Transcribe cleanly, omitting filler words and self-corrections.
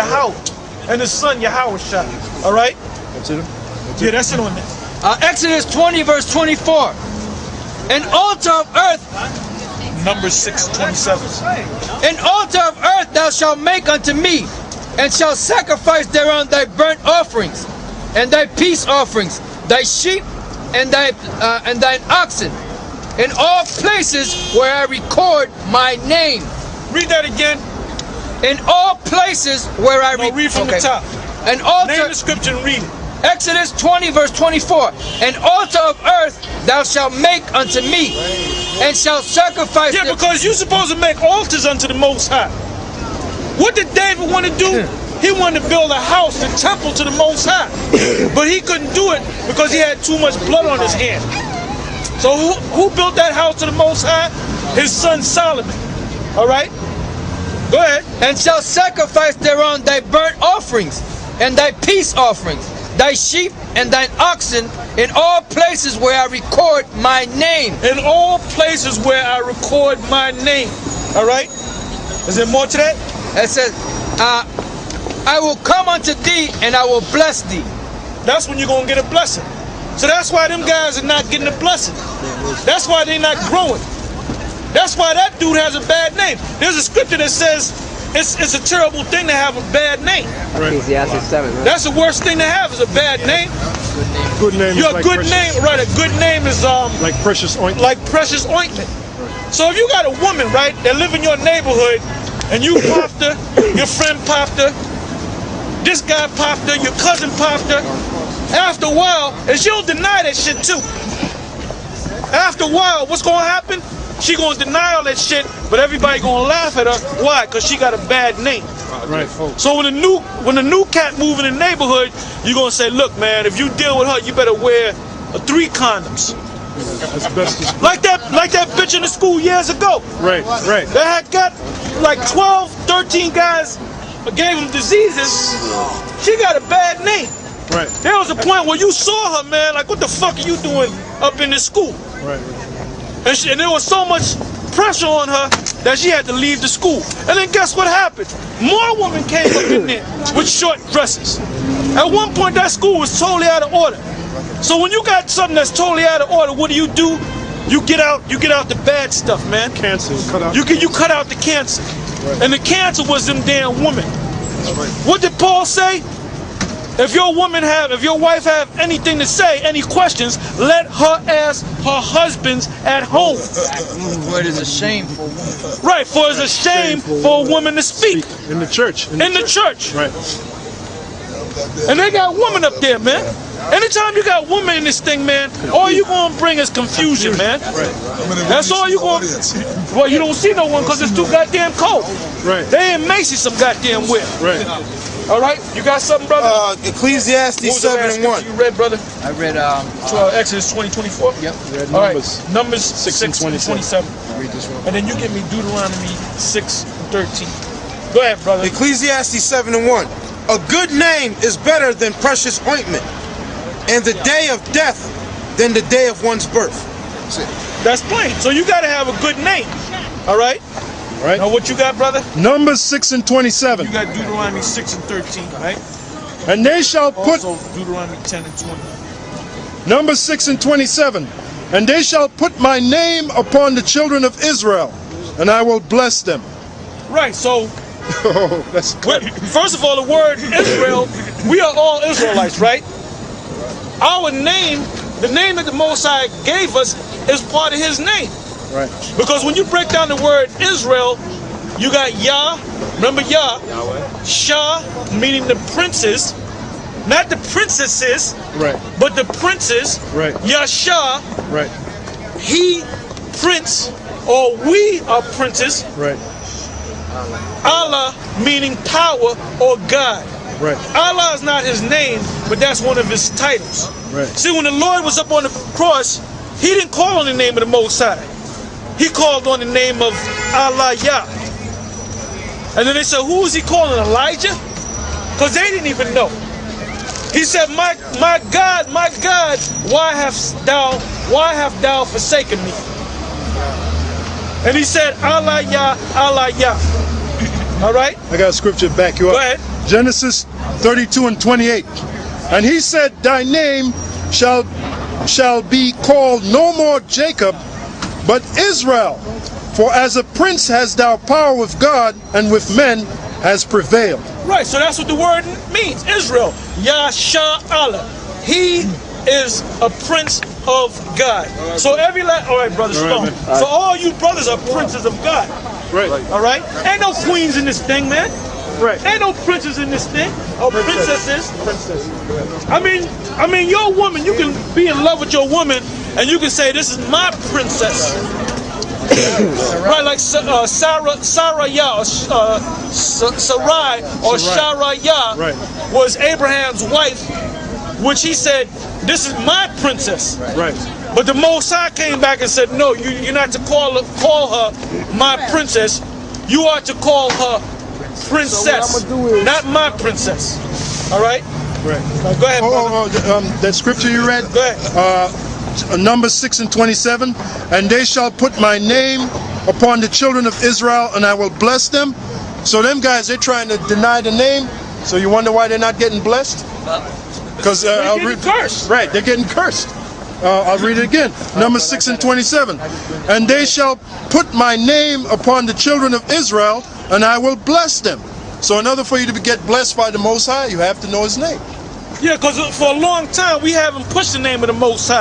Yahweh, and his son Yahweh Shai. All right? That's it? Yeah, that's it on there. Exodus 20 verse 24. An altar of earth. Numbers 6:27. An altar of earth thou shalt make unto me, and shalt sacrifice thereon thy burnt offerings, and thy peace offerings, thy sheep, and thine oxen, in all places where I record my name. Read that again. In all places where I read from the top. An altar. Name the scripture and read it. Exodus 20 verse 24. An altar of earth thou shalt make unto me, and shalt sacrifice. Yeah, because you're supposed to make altars unto the Most High. What did David want to do? He wanted to build a house, a temple to the Most High. But he couldn't do it because he had too much blood on his hand. So who built that house to the Most High? His son Solomon. All right? Go ahead. And shalt sacrifice thereon thy burnt offerings, and thy peace offerings, thy sheep and thine oxen, in all places where I record my name. In all places where I record my name. All right? Is there more to that? It says, I will come unto thee and I will bless thee. That's when you're going to get a blessing. So that's why them guys are not getting a blessing. That's why they're not growing. That's why that dude has a bad name. There's a scripture that says it's a terrible thing to have a bad name. Ecclesiastes 7, right? That's the worst thing to have is a bad name. Good name. Your Like good precious, name, right? A good name is like precious ointment. like precious ointment. So if you got a woman, right, that live in your neighborhood, and you popped her, your friend popped her, this guy popped her, your cousin popped her. After a while, and she'll deny that shit too. After a while, what's gonna happen? She gonna deny all that shit, but everybody gonna laugh at her. Why? Cause she got a bad name. Right. So when the new cat move in the neighborhood, you're gonna say, look, man, if you deal with her, you better wear 3 condoms. Asbestos. Like that bitch in the school years ago. Right. That had got like 12, 13 guys, gave them diseases. She got a bad name. Right. There was a point where you saw her, man, like, what the fuck are you doing up in this school? Right. And there was so much pressure on her that she had to leave the school. And then guess what happened? More women came up in there with short dresses. At one point, that school was totally out of order. So when you got something that's totally out of order, what do? You get out the bad stuff, man. Cancer. Cut out. You cut out the cancer. Right. And the cancer was them damn women. Right. What did Paul say? If your wife have anything to say, any questions, let her ask her husbands at home. For it is a shame for a woman. Right, for it's a shame for a woman to speak. In the church. In the church. Right. And they got women up there, man. Anytime you got women in this thing, man, all you gonna bring is confusion, man. Right. That's all you gonna. Well, you don't see no one because it's too goddamn cold. Right. They in Macy's some goddamn where. Right. All right, you got something, brother? Ecclesiastes 7:1. You read, brother? I read Exodus 20:24. Yep. All right, Numbers 6:27. Read this one. And then you give me Deuteronomy 6:13. Go ahead, brother. Ecclesiastes 7:1. A good name is better than precious ointment, and the day of death than the day of one's birth. That's plain. So you got to have a good name. All right. Right. Now what you got, brother? Numbers 6:27. You got Deuteronomy 6:13, right? And they shall put. Also Deuteronomy 10:20. Numbers 6:27. And they shall put my name upon the children of Israel, and I will bless them. Right. So. Oh, that's good. First of all, the word Israel, we are all Israelites, right? Our name, the name that the Most High gave us, is part of His name. Right. Because when you break down the word Israel, you got Yah, remember Yah, Shah, meaning the princes, not the princesses, Right. but the princes, Right. Yashah, Right. he, prince, or we are princes, Right. Allah, meaning power or God. Right. Allah is not His name, but that's one of His titles. Right. See, when the Lord was up on the cross, He didn't call on the name of the Most High. He called on the name of Allah Yah. And then they said, who is He calling? Elijah? Because they didn't even know. He said, my God, why hast thou forsaken me? And He said, Allah Yah, Allah Yah. All right? I got a scripture to back you up. Go ahead. Genesis 32 and 28. And he said, thy name shall be called no more Jacob, but Israel. For as a prince hast thou power with God and with men has prevailed. Right, so that's what the word means. Israel. Yasha Allah. He is a prince of God. So every all right, brother Stone. So all you brothers are princes of God. Right. All right? Ain't no queens in this thing, man. Right. Ain't no princes in this thing. Oh, princesses. I mean, your woman, you can be in love with your woman and you can say, this is my princess. Right, like Sarah Sarai or Sharayah was Abraham's wife, which he said, this is my princess. Right. But the Most High came back and said, no, you're not to call her my princess. You are to call her princess, not my princess. All right? Right. Go ahead, brother. That scripture you read? Go ahead. Numbers 6 and 27. And they shall put my name upon the children of Israel, and I will bless them. So them guys, they're trying to deny the name. So you wonder why they're not getting blessed? Because they're getting cursed. Right, they're getting cursed. I'll read it again. Numbers 6 and 27. And they shall put my name upon the children of Israel, and I will bless them. So in order for you to get blessed by the Most High, you have to know His name. Yeah, because for a long time we haven't pushed the name of the Most High.